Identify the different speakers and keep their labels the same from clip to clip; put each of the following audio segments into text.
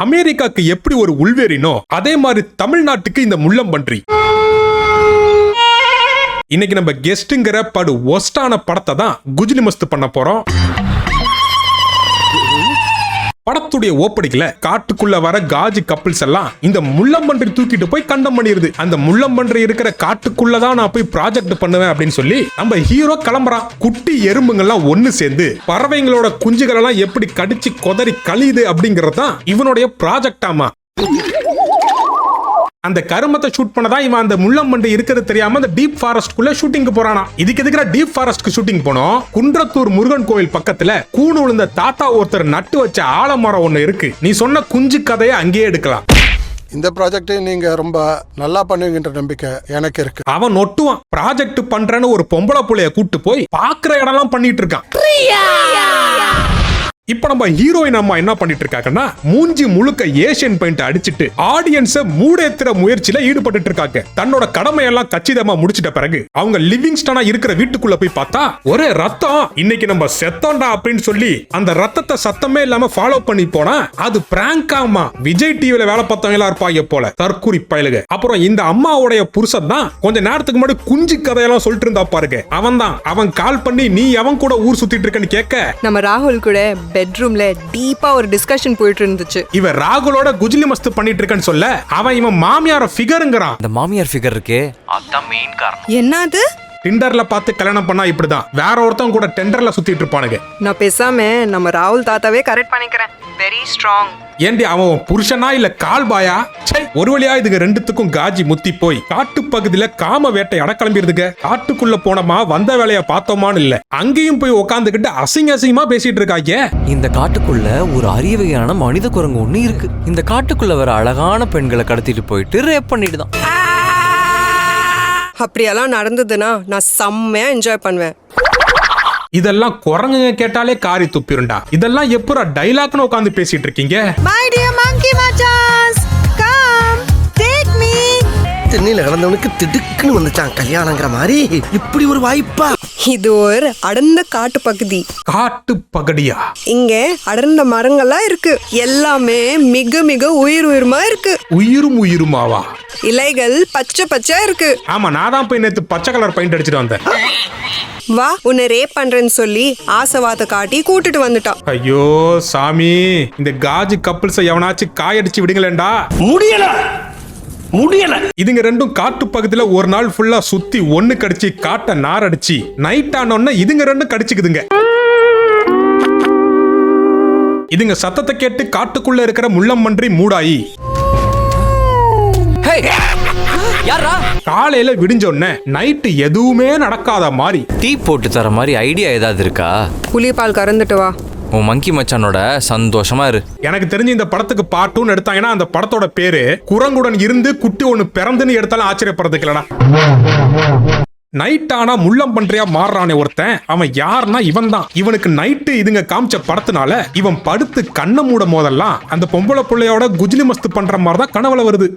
Speaker 1: அமெரிக்காக்கு எப்படி ஒரு உள்வேறினோ அதே மாதிரி தமிழ்நாட்டுக்கு இந்த முள்ளம்பன்றி. இன்னைக்கு நம்ம கெஸ்ட்ங்கிற படு ஒஸ்டான படத்தை தான் குஜிலி மஸ்து பண்ண போறோம். படத்துடைய ஓப்படிக்கல காட்டுக்குள்ள வர காஜி கப்பிள்ஸ் எல்லாம் இந்த முள்ளம்பன்றி தூக்கிட்டு போய் கண்டம் பண்ணிருது. அந்த முள்ளம்பன்றி இருக்கிற காட்டுக்குள்ளதான் நான் போய் ப்ராஜெக்ட் பண்ணுவேன் அப்படின்னு சொல்லி நம்ம ஹீரோ கிளம்புறான். குட்டி எறும்புங்கெல்லாம் ஒண்ணு சேர்ந்து பறவைங்களோட குஞ்சுகள் எல்லாம் எப்படி கடிச்சு கொதறி கழியுது அப்படிங்கறது தான் இவனுடைய ப்ராஜெக்ட். ஆமா, அந்த கருமத்தை ஷூட் பண்ணதான் இவன் அந்த முள்ளம்பன்றி இருக்கிறது தெரியாம அந்த டீப் ஃபாரஸ்ட்குள்ள ஷூட்டிங் போறானா. இதுக்கு எதுக்குற டீப் ஃபாரஸ்ட்க்கு ஷூட்டிங் போனோம்? குன்றத்தூர் முருகன் கோயில் பக்கத்துல கூணு விழுந்த தாத்தா ஒருத்தர் நட்டு வச்ச ஆலமரம் ஒண்ணு இருக்கு. நீ சொன்ன குஞ்சு கதையை அங்கேயே எடுக்கலாம்.
Speaker 2: இந்த ப்ராஜெக்ட் நீங்க ரொம்ப நல்லா பண்ணுவீங்கன்ற நம்பிக்கை எனக்கு இருக்கு.
Speaker 1: அவன் நொட்டுவான். ப்ராஜெக்ட் பண்றேன்னு ஒரு பொம்பளை புள்ளைய கூட்டு போய் பாக்குற இடம்லாம் பண்ணிட்டு இருக்கான். இப்ப நம்ம ஹீரோயின் அம்மா என்ன பண்ணிட்டு இருக்காங்கன்னா மூஞ்சி முழுக்க ஏசியன் பெயிண்ட் அடிச்சிட்டு ஆடியன்ஸ மூடேத்துற முயற்சியில ஈடுபட்டு இருக்காங்க. தன்னோட கடமையெல்லாம் கச்சிதமா முடிச்சிட்ட பிறகு அவங்க லிவிங்ஸ்டனா இருக்கிற வீட்டுக்குள்ள போய் பார்த்தா ஒரே ரத்தம். இன்னைக்கு நம்ம செத்தோண்டா அப்படின்னு சொல்லி அந்த ரத்தத்தை சத்தமே இல்லாம ஃபாலோ பண்ணி போனா அது பிராங்காமா. விஜய் டிவில வேலை பார்த்தவங்களா இருப்பாங்க போல தற்கூரி பயலுக. அப்புறம் இந்த அம்மாவுடைய புருஷன் தான் கொஞ்ச நேரத்துக்கு முன்னாடி குஞ்சு கதையெல்லாம் சொல்லிட்டு இருந்தா பாருங்க. அவன் கால் பண்ணி நீ அவன் கூட ஊர் சுத்திட்டு இருக்கன்னு கேட்க
Speaker 3: நம்ம ராகுல் கூட பெட்ரூம்ல டீப்பா ஒரு டிஸ்கஷன் போயிட்டு இருந்துச்சு.
Speaker 1: இவன் ராகுலோட குஜிலி மஸ்து பண்ணிட்டு இருக்கன்னு சொல்ல அவன் இவன் மாமியார ஃபிகர்ங்கறான்.
Speaker 4: அந்த மாமியார் ஃபிகர் இருக்கே அதான் மெயின் காரணம்.
Speaker 3: என்னது?
Speaker 1: டிண்டர்ல பார்த்து கல்யாணம் பண்ணா இப்படிதான். வேற ஒருத்தன் கூட டெண்டர்ல சுத்திட்டு இருப்பானுங்க.
Speaker 3: நான் பேசாம நம்ம ராகுல் தாத்தாவே கரெக்ட் பண்ணிக்கிறேன். Very strong.
Speaker 1: ஏண்டி அவன் புருஷனா இல்ல கால் பாயா? ஒரு வழியா இதுங்க ரெண்டுத்துக்கும் காஜி முத்தி போய் காட்டு பகுதியில காம வேட்டை கிளம்பிடுதுங்க. காட்டுக்குள்ள போனோமா வந்த வேலைய பார்த்தோமான்னு இல்ல, அங்கேயும் போய் உட்காந்துக்கிட்டு அசிங்கமா பேசிட்டு இருக்காங்க.
Speaker 4: இந்த காட்டுக்குள்ள ஒரு அரிய வகையான மனித குரங்கு ஒண்ணு இருக்கு. இந்த காட்டுக்குள்ள வர அழகான பெண்களை கடத்திட்டு போயிட்டு ரேப் பண்ணிடுதான்.
Speaker 3: அப்படியெல்லாம் நடந்ததுன்னா நான் செம்மையா என்ஜாய் பண்ணுவேன்.
Speaker 1: இதெல்லாம் குரங்குங்க கேட்டாலே காரி துப்பிருண்டா. இதெல்லாம் எப்பரா டைலாக்னு உட்கார்ந்து பேசிட்டு இருக்கீங்க?
Speaker 3: My dear monkey machas, come take me.
Speaker 5: தென்னையில கலந்தவனுக்கு திடுக்குன்னு வந்துச்சான் கல்யாணங்கிற மாதிரி. இப்படி ஒரு வாய்ப்பா?
Speaker 3: இது ஒரு அடர்ந்த காட்டு பகுதி.
Speaker 1: காட்டு பகடியா?
Speaker 3: இங்க அடர்ந்த மரங்கள்லாம் இருக்கு. எல்லாமே மிக மிக உயிருமா இருக்கு.
Speaker 1: உயிருமாவா?
Speaker 3: இலைகள் பச்சை பச்சை இருக்கு.
Speaker 1: ஆமா, நான் தான் போய் நேத்து பச்சை கலர் பெயிண்ட் அடிச்சிட்டு வந்தேன்.
Speaker 3: வா உன்னை ரேப் பண்றேன்னு சொல்லி ஆசைவாத காட்டி கூட்டிட்டு வந்துட்டான்.
Speaker 1: ஐயோ சாமி, இந்த காஜி கப்பிள்ஸ் எவனாச்சும் காயடிச்சு விடுங்களேண்டா.
Speaker 5: முடியல.
Speaker 1: இதுங்க ரெண்டும் காட்டு பகுதியில ஒரு நாள் ஃபுல்லா சுத்தி ஒண்ணு கடிச்சு காட்ட நார் அடிச்சு நைட் ஆனோன்னா இதுங்க ரெண்டும் கடிச்சுக்குதுங்க. இதுங்க சத்தத்தை கேட்டு காட்டுக்குள்ள இருக்கிற முள்ளம்பன்றி மூடாயி காலையில விடிஞ்சோன்ன நைட்டு எதுவுமே நடக்காத மாதிரி
Speaker 4: டீ போட்டு தர மாதிரி ஐடியா ஏதாவது இருக்கா?
Speaker 3: புளிப்பால் கறந்துட்டு வா.
Speaker 4: உன் மங்கி மச்சானோட சந்தோஷமா இரு.
Speaker 1: எனக்கு தெரிஞ்சு இந்த படத்துக்கு பார்ட் 2 எடுத்தாங்கன்னா அந்த படத்தோட பேரு குரங்குடன் இருந்து குட்டி ஒண்ணு பிறந்துன்னு எடுத்தாலும் ஆச்சரியப்படுறதுக்கு இல்லடா. நைட் ஆனா முள்ளம்பன்றியா மாறுறானே ஒருத்தன், அவன் யாருன்னா இவன் தான். இவனுக்கு நைட்டு இதுங்க காமிச்ச படத்தினால இவன் படுத்து கண்ணை மூட போதெல்லாம் அந்த பொம்பளை பிள்ளையோட குஜிலி மஸ்து பண்ற மாதிரிதான் கனவுல வருது.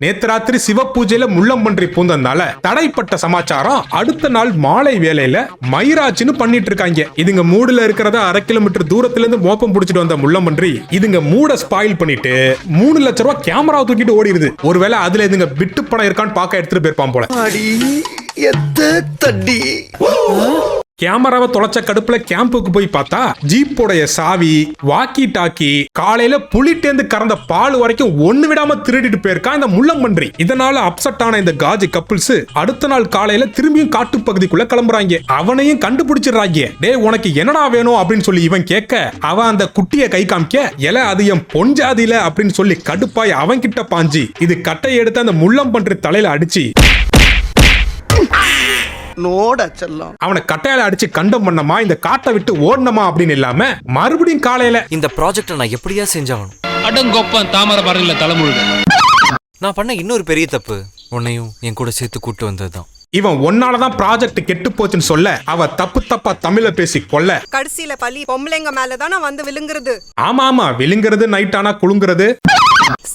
Speaker 1: நேத்து ராத்திரி சிவ பூஜையில முள்ளம்பன்றி பூந்ததுனால தடைப்பட்ட சமாச்சாரம் அடுத்த நாள் மாலை வேலையில மயிராச்சுன்னு பண்ணிட்டு இருக்காங்க. இதுங்க மூடுல இருக்கிறத 1/2 கிலோமீட்டர் தூரத்துல இருந்து மோப்பம் புடிச்சிட்டு வந்த முள்ளம்பன்றி இதுங்க மூட ஸ்பாயில் பண்ணிட்டு 3 லட்சம் ரூபாய் கேமரா தூக்கிட்டு ஓடிடுது. ஒருவேளை அதுல இதுங்க பிட்டு படம் இருக்கான்னு பார்க்க எடுத்துட்டு போயிருப்பான் போல. கேமராவை தொலைச்ச கடுப்புல கேம்புக்கு போய் பார்த்தா ஜீப்போடைய சாவி, வாக்கி டாக்கி, காலையில புளிட்டேந்து கறந்த பால் வரைக்கும் ஒண்ணு விடாம திருடிட்டு போயிருக்கான் இந்த முள்ளம்பன்றி. இதனால அப்செட் ஆன இந்த காஜி கப்பிள்ஸ் அடுத்த நாள் காலையில திரும்பியும் காட்டு பகுதிக்குள்ள கிளம்புறாங்க. அவனையும் கண்டுபிடிச்சிடுறாங்க. டே உனக்கு என்னடா வேணும் அப்படின்னு சொல்லி இவன் கேட்க அவன் அந்த குட்டிய கை காமிக்க எல அது என் பொஞ்சாதில அப்படின்னு சொல்லி கடுப்பாய் அவன் கிட்ட பாஞ்சி இது கட்டையை எடுத்து அந்த முள்ளம்பன்றி தலையில அடிச்சு அவனை கட்டையால அடிச்சு கண்டம் பண்ணமா இந்த காட்டை விட்டு ஓடணுமா அப்படின்னு இல்லாம மறுபடியும் காலையில
Speaker 4: இந்த ப்ராஜெக்ட நான் எப்படியா செஞ்சாகணும்.
Speaker 6: அடங்கொப்பன் தாமரை பறவைல தலைமுழுக.
Speaker 4: நான் பண்ண இன்னொரு பெரிய தப்பு உன்னையும் என் கூட சேர்த்து கூட்டு வந்ததுதான்.
Speaker 1: இவன் ஒன்னாலதான் ப்ராஜெக்ட் கெட்டு போச்சுன்னு சொல்ல அவ தப்பா தமிழ பேசி கொல்ல
Speaker 3: கடைசியில பலி பொம்பளைங்க மேலதான் வந்து விழுங்குறது.
Speaker 1: ஆமா விழுங்குறது நைட் ஆனா குழுங்குறது.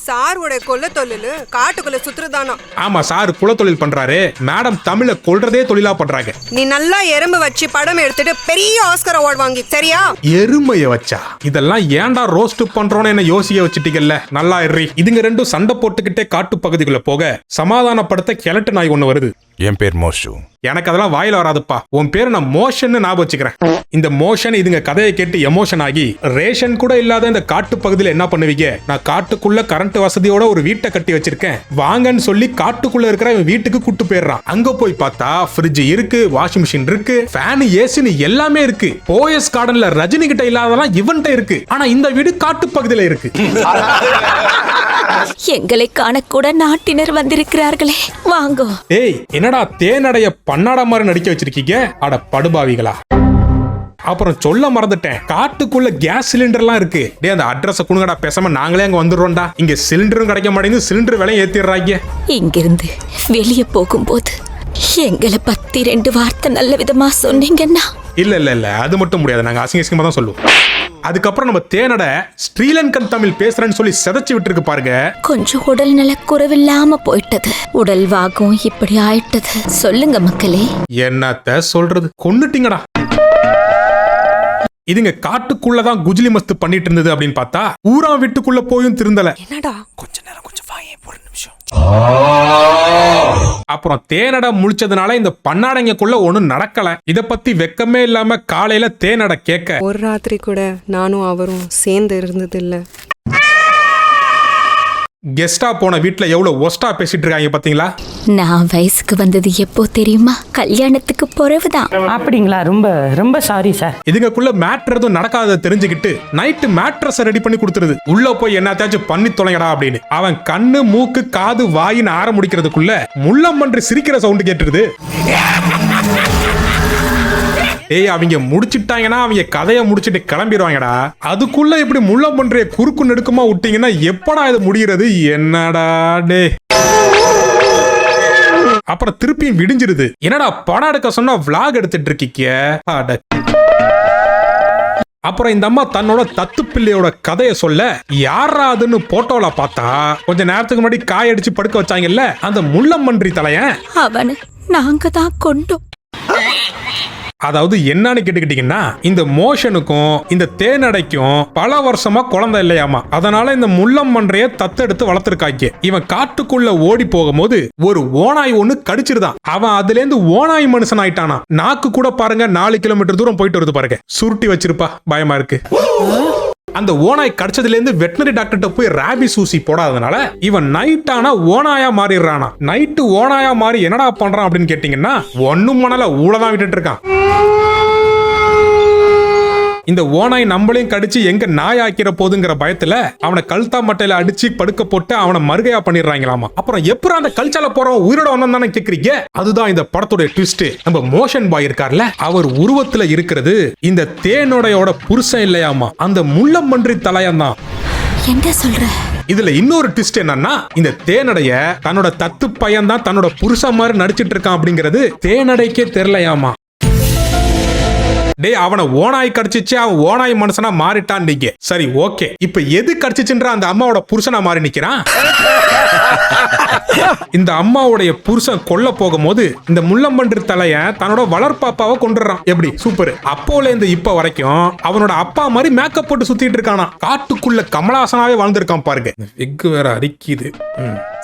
Speaker 3: சாரோட கொல்ல தொழிலு காட்டுக்குள்ள சுத்துறதானா?
Speaker 1: ஆமா, சார் குலத்தொழில் பண்றாரு. மேடம் தமிழ கொல்றதே தொழிலா பண்றாங்க.
Speaker 3: நீ நல்லா எறும்பு வச்சு படம் எடுத்துட்டு பெரிய ஆஸ்கர் அவார்ட் வாங்கி சரியா?
Speaker 1: எருமைய வச்சா இதெல்லாம் ஏன்டா ரோஸ்ட் பண்றோன்னு என்ன யோசிக்க வச்சுட்டீங்கல்ல. நல்லா இறி. இதுங்க ரெண்டும் சண்டை போட்டுக்கிட்டே காட்டு பகுதிக்குள்ள போக சமாதானப்படுத்த கிழட்டு நாய் ஒண்ணு வருது.
Speaker 7: என் பேர் மோஷு.
Speaker 1: எனக்கு அதெல்லாம் வாயில வராதுப்பா. உன் பேரு நான் மோஷன் ஞாபகம் வச்சுக்கிறேன். இந்த மோஷன் இதுங்க கதையை கேட்டு எமோஷன் ஆகி ரேஷன் கூட இல்லாத இந்த காட்டு பகுதியில் என்ன பண்ணுவீங்க? நான் காட்டுக்குள்ள கரண்ட் வசதியோட ஒரு வீட்டை கட்டி வச்சிருக்கேன் வாங்கன்னு சொல்லி காட்டுக்குள்ள இருக்கிற வீட்டுக்கு கூட்டு போயிடுறான். அங்க போய் பார்த்தா ஃப்ரிட்ஜ் இருக்கு, வாஷிங் மிஷின் இருக்கு, ஃபேன், ஏசின்னு எல்லாமே இருக்கு. போயஸ் கார்டன்ல ரஜினி கிட்ட இல்லாததெல்லாம் இவன்ட்ட இருக்கு. ஆனா இந்த வீடு காட்டு பகுதியில இருக்கு.
Speaker 8: எங்களை காணக்கூட நாட்டினர் வந்திருக்கிறார்களே, வாங்கோ.
Speaker 1: ஏய், என்னடா தேனடைய பன்னாடா மாதிரி நடிக்க வச்சிருக்கீங்க? அட படுபாவிகளா. அப்புறம் சொல்ல மறந்துட்டேன், காட்டுக்குள்ள கேஸ் சிலிண்டர்லாம் இருக்கு. டே, அந்த அட்ரஸ் கொடுங்கடா, பேசாம நாங்களே அங்க வந்துடுறோம்டா. இங்க சிலிண்டரும் கிடைக்க மாட்டேங்குது, சிலிண்டர் விலையை ஏத்திடுறாங்க.
Speaker 8: இங்கிருந்து வெளியே போகும்போது எங்களை பத்தி 2 வார்த்தை நல்ல விதமா சொன்னீங்கன்னா.
Speaker 1: இல்ல அது மட்டும் முடியாது, நாங்க அசிங்கமா தான் சொல்லுவோம். அதுக்கப்புறம் நம்ம தேனட ஸ்ரீலங்கன் தமிழ் பேசுறேன்னு சொல்லி செதச்சு விட்டுருக்கு பாருங்க.
Speaker 8: கொஞ்சம் உடல் நல குறைவில்லாம போயிட்டது, உடல் வாகம் இப்படி ஆயிட்டது. சொல்லுங்க மக்களே.
Speaker 1: என்னத்த சொல்றது, கொன்னுட்டீங்கடா. இதுங்க காட்டுக்குள்ளதான் குஜிலி மஸ்து பண்ணிட்டு இருந்தது அப்படின்னு பார்த்தா ஊரா வீட்டுக்குள்ள போயும் திருந்தல.
Speaker 3: என்னடா
Speaker 4: கொஞ்ச நேரம் கொஞ்சம் வாயே ஒரு நிமிஷம்.
Speaker 1: அப்புறம் தேனடை முழிச்சதுனால இந்த பன்னாடைங்கக்குள்ள ஒண்ணும் நடக்கல. இத பத்தி வெக்கமே இல்லாம காலையில தேனடை கேட்க,
Speaker 3: ஒரு ராத்திரி கூட நானும் அவரும் சேர்ந்து இருந்தது இல்ல.
Speaker 1: கெஸ்டா போன வீட்டுல எவ்வளவு ஒஸ்டா பேசிட்டு இருக்காங்க பாத்தீங்களா?
Speaker 8: நான் வயசுக்கு வந்தது எப்போ தெரியுமா? கல்யாணத்துக்கு பிறகுதான்.
Speaker 9: அப்படிங்களா? ரொம்ப ரொம்ப சாரி சார்.
Speaker 1: இதுக்குள்ள மேட்ரு எதுவும் நடக்காத தெரிஞ்சுக்கிட்டு நைட்டு மேட்ரஸ் ரெடி பண்ணி கொடுத்துருது. உள்ள போய் என்னத்தாச்சும் பண்ணி தொலைங்கடா அப்படின்னு. அவன் கண்ணு, மூக்கு, காது, வாயின்னு ஆற முடிக்கிறதுக்குள்ள முள்ளம்பன்றி சிரிக்கிற சவுண்டு கேட்டுருது. ஏய், அவங்க முடிச்சிட்டாங்கன்னா அவங்க கதையை முடிச்சிட்டு கிளம்பிடுவாங்கடா. அதுக்குள்ள இப்படி முள்ளம்பன்றிய குறுக்கு நெடுக்குமா விட்டீங்கன்னா எப்படா இது முடிகிறது? என்னடா டே. அப்புறம் திருப்பியும் விடிஞ்சிருது. என்னடா படம் எடுக்க சொன்னா vlog எடுத்துட்டு இருக்கீங்க? அப்புறம் இந்த அம்மா தன்னோட தத்து பிள்ளையோட கதையை சொல்ல, யாரா அதுன்னு போட்டோல பார்த்தா கொஞ்ச நேரத்துக்கு முன்னாடி காய் அடிச்சு படுக்க வச்சாங்கல்ல அந்த முள்ளம்பன்றி தலையன்.
Speaker 8: அவனை நாங்க தான் கொண்டோம்.
Speaker 1: அதாவது என்னன்னு கேட்டுக்கிட்டீங்கன்னா, இந்த மோஷனுக்கும் இந்த தேனடைக்கும் பல வருஷமா குழந்தை இல்லையாமா. அதனால இந்த முள்ளம்பன்றைய தத்தெடுத்து வளர்த்திருக்காங்க. இவன் காட்டுக்குள்ள ஓடி போகும்போது ஒரு ஓனாய் ஒண்ணு கடிச்சிருதான். அவன் அதுல இருந்து ஓனாய் மனுஷன் ஆயிட்டானா. நாக்கு கூட பாருங்க 4 கிலோமீட்டர் தூரம் போயிட்டு வருது பாருங்க. சுருட்டி வச்சிருப்பா, பயமா இருக்கு. அந்த ஓனாய் கடிச்சதுல இருந்து வெட்டினரி டாக்டர்கிட்ட போய் ராபிஸ் ஊசி போடாதனால இவன் நைட் ஆனா ஓனாயா மாறிடுறானா. நைட்டு ஓனாயா மாறி என்னடா பண்றான் அப்படின்னு கேட்டீங்கன்னா, ஒண்ணும் மணல ஊழதான் விட்டுட்டு இருக்கான். இந்த ஓனாய் நம்மளையும் கடிச்சு எங்க நாய் ஆக்கிற போதுங்கிற பயத்துல அவனை கழுத்தா மட்டையில அடிச்சு படுக்க போட்டு அவனை மறுகையா பண்ணிடுறாங்களாமா. அப்புறம் எப்பறம் அந்த கல்ச்சால போறவன் உயிரோட வந்தான் தானே கேக்குறீங்க? அதுதான் இந்த படத்தோட ட்விஸ்ட். நம்ம மோஷன் பாய் இருக்கார்ல, அவர் உருவத்துல இருக்கிறது இந்த தேனோடையோட புருஷன் இல்லையாமா, அந்த முள்ளம்பன்றி தலையந்தான்.
Speaker 8: என்ன சொல்ற?
Speaker 1: இதுல இன்னொரு ட்விஸ்ட் என்னன்னா, இந்த தேனடைய தன்னோட தத்து பையன் தான் தன்னோட புருஷன் மாதிரி நடிச்சிட்டு இருக்கான் அப்படிங்கிறது தேனடைக்கே தெரியலையாமா. டே, அவனை ஓனாய் கடிச்சிச்சு, அவன் ஓனாய் மனுஷனா மாறிட்டான். நீங்க சரி, ஓகே. இப்ப எது கடிச்சிச்சுன்ற அந்த அம்மாவோட புருஷனா மாறி நிக்கிறான். இந்த அம்மாவுடைய புருஷன் கொல்ல போகும்போது இந்த முள்ளம்பன்றி தலையன் தன்னோட வளர்ப்பாப்பாவை கொண்டுறான். எப்படி சூப்பர். அப்போல இருந்து இப்ப வரைக்கும் அவனோட அப்பா மாதிரி மேக்கப் போட்டு சுத்திட்டு இருக்கானா. காட்டுக்குள்ள கமலாசனாவே வாழ்ந்திருக்கான் பாருங்க. எக்கு வேற அரிக்குது.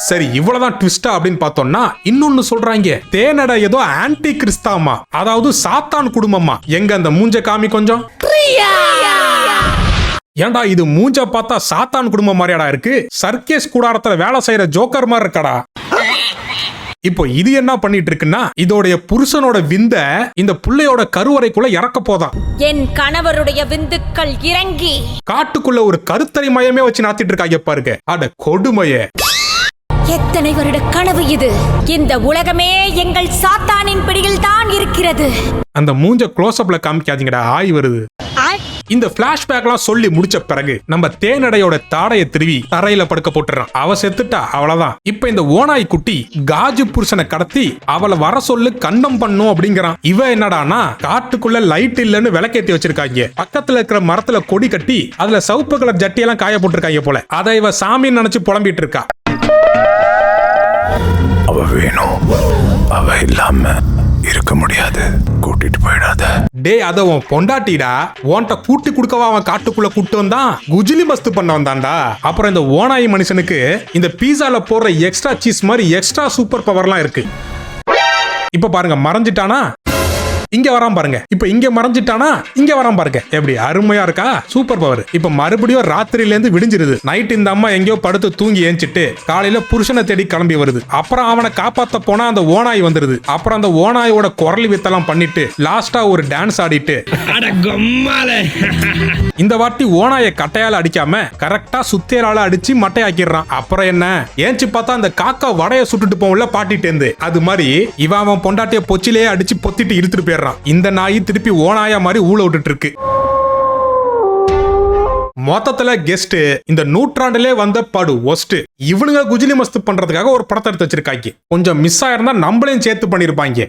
Speaker 1: சரி, இவ்வளவுதான் ட்விஸ்டா அப்படின்னு பார்த்தோம்னா இன்னொன்னு சொல்றாங்க. தேனடை ஏதோ ஆன்டி கிறிஸ்தாமா, அதாவது சாத்தான் குடும்பமா. எங்க அந்த மூஞ்ச காமி கொஞ்சம். ஏன்டா இது மூஞ்ச பார்த்தா சாத்தான் குடும்பம் மாதிரியாடா இருக்கு? சர்க்கேஸ் கூடாரத்துல வேலை செய்யற ஜோக்கர் மாதிரி இருக்கடா. இப்போ இது என்ன பண்ணிட்டு இருக்குன்னா, இதோடைய புருஷனோட விந்த இந்த புள்ளையோட கருவறைக்குள்ள இறக்க போதான்.
Speaker 8: என் கணவருடைய விந்துக்கள் இறங்கி
Speaker 1: காட்டுக்குள்ள ஒரு கருத்தறி மயமே வச்சு நாத்திட்டு இருக்காங்க பாருங்க. அட கொடுமையே.
Speaker 8: எத்தனை வருட கனவு இது? இந்த உலகமே எங்கள் சாத்தானின் பிடியில் தான் இருக்கிறது.
Speaker 1: அந்த மூஞ்ச க்ளோஸ் அப்ல காமிக்காதீங்கடா, ஆய் வருது. இந்த பிளாஷ்பேக்லாம் சொல்லி முடிச்ச பிறகு நம்ம தேனடையோட தாடைய திருவி தரையில படுக்க போட்டுறான். அவ செத்துட்டா, அவ்வளவுதான். இப்ப இந்த ஓனாய் குட்டி காஜு புருஷனை கடத்தி அவளை வர சொல்லு கண்டம் பண்ணும் அப்படிங்கிறான். இவ என்னடானா காட்டுக்குள்ள லைட் இல்லன்னு விளக்கேத்தி வச்சிருக்காங்க. பக்கத்துல இருக்கிற மரத்துல கொடி கட்டி அதுல சிவப்பு கலர் ஜட்டியெல்லாம் காய போட்டிருக்காங்க போல. அதை இவ சாமி நினைச்சு புலம்பிட்டு இருக்கா.
Speaker 7: அவ வேணும், அவ இல்லாம இருக்க முடியாது, கூட்டிட்டு போயிடாத.
Speaker 1: டே அத உன் பொண்டாட்டிடா, உன்கிட்ட கூட்டி குடுக்கவா அவன் காட்டுக்குள்ள கூட்டு வந்தான்? குஜிலி மஸ்து பண்ண வந்தான்டா. அப்புறம் இந்த ஓனாய் மனுஷனுக்கு இந்த பீஸால போடுற எக்ஸ்ட்ரா சீஸ் மாதிரி எக்ஸ்ட்ரா சூப்பர் பவர்லாம் இருக்கு. இப்ப பாருங்க மறைஞ்சிட்டானா, இங்க வரான் பாருங்க. இப்ப இங்க மறைஞ்சிட்டானா, இங்க வரான் பாருங்க. எப்படி அருமையா இருக்கா? Super power. இப்ப மறுபடியும் ராத்திரில இருந்து விடிஞ்சிருது. நைட் இந்த அம்மா எங்கேயோ படுத்து தூங்கி ஏஞ்சிட்டு காலையில புருஷனை தேடி கிளம்பி வருது. அப்புறம் அவனை காப்பாத்த போனா அந்த ஓனாய் வந்துருது. அப்புறம் அந்த ஓனாயோட குரல் வித்தெல்லாம் பண்ணிட்டு லாஸ்டா ஒரு டான்ஸ் ஆடிட்டு இந்த வாட்டி ஓனாய கட்டையால அடிக்காம கரெக்டா சுத்தியலால அடிச்சு மட்டையாக்கிடுறான். அப்புறம் என்ன, ஏஞ்சி பார்த்தா அந்த காக்கா வடைய சுட்டுட்டு போகல பாட்டிட்டு. அது மாதிரி இவன் அவன் பொண்டாட்டிய பொச்சிலேயே அடிச்சு பொத்திட்டு இழுத்துட்டு போயிடுறான். இந்த நாய் திருப்பி ஓனாயா மாதிரி ஊழ விட்டுட்டு இருக்கு. மொத்தத்துல கெஸ்ட் இந்த நூற்றாண்டிலே வந்த படு ஒஸ்ட். இவனுங்க குஜிலி மஸ்து பண்றதுக்காக ஒரு படத்தை எடுத்து வச்சிருக்காங்க. கொஞ்சம் மிஸ் ஆயிருந்தா நம்மளையும் சேர்த்து பண்ணிருப்பாங்க.